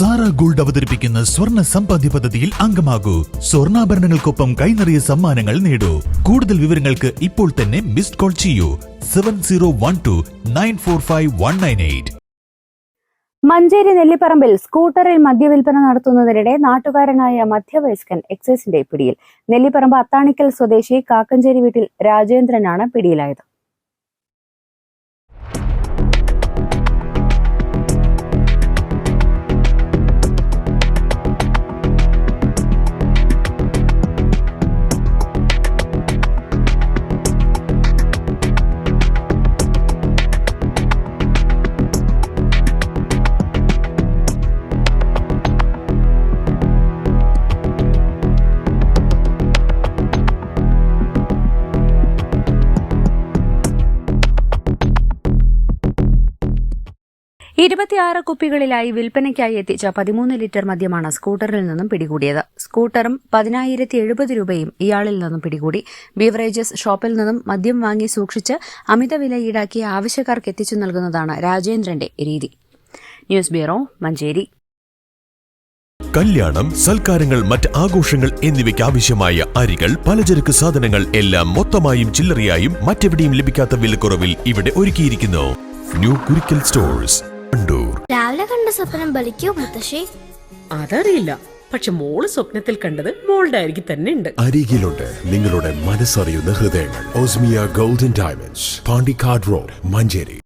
Sara gold അവതരിപ്പിക്കുന്ന സ്വർണ്ണ സമ്പാദ്യ പദ്ധതിയിൽ അംഗമാകൂ. സ്വർണ്ണാഭരണങ്ങൾക്കൊപ്പം കൈനിറിയ സമ്മാനങ്ങൾ നേടൂ. കൂടുതൽ വിവരങ്ങൾക്ക് ഇപ്പോൾ തന്നെ മിസ്ഡ് കോൾ ചെയ്യൂ 7012945198. മഞ്ചേരി നെല്ലിപ്പറമ്പിൽ സ്കൂട്ടറിൽ മദ്യവിൽപ്പന നടത്തുന്നതിനിടെ നാട്ടുകാരനായ മധ്യവയസ്കൻ എക്സൈസിന്റെ പിടിയിൽ. നെല്ലിപ്പറമ്പ് അത്താണിക്കൽ സ്വദേശി കാക്കഞ്ചേരി വീട്ടിൽ രാജേന്ദ്രനാണ് പിടിയിലായത്. ഇരുപത്തിയാറ് കുപ്പികളിലായി വിൽപ്പനയ്ക്കായി എത്തിച്ച 13 ലിറ്റർ മദ്യമാണ് സ്കൂട്ടറിൽ നിന്നും പിടികൂടിയത്. സ്കൂട്ടറും 10,070 രൂപയും ഇയാളിൽ നിന്നും പിടികൂടി. ബീവറേജസ് ഷോപ്പിൽ നിന്നും മദ്യം വാങ്ങി സൂക്ഷിച്ച് അമിത വില ഈടാക്കി ആവശ്യക്കാർക്ക് എത്തിച്ചു നൽകുന്നതാണ് രാജേന്ദ്രന്റെ രീതി. News bureau, Manjeri. കല്യാണം, സൽക്കാരങ്ങൾ, മറ്റ് ആഘോഷങ്ങൾ എന്നിവയ്ക്ക് ആവശ്യമായ അരികൾ, പലചരക്ക് സാധനങ്ങൾ എല്ലാം മൊത്തമായും ചില്ലറയായും മറ്റെവിടെയും ലഭിക്കാത്ത വിലക്കുറവിൽ ഇവിടെ ഒരുക്കിയിരിക്കുന്നു. New Kurikkal stores, Kandoor. രാവിലെ കണ്ട സ്വപ്നം ബലിക്കോ മുത്തശ്ശി? അതറിയില്ല, പക്ഷെ മോള് സ്വപ്നത്തിൽ കണ്ടത് മോളുടെ അരികിൽ തന്നെ ഉണ്ട്. അരികിലുണ്ട് നിങ്ങളുടെ മനസ്സറിയുന്ന ഹൃദയങ്ങൾ. Osmia golden diamonds, Pandikkad road, Manjeri.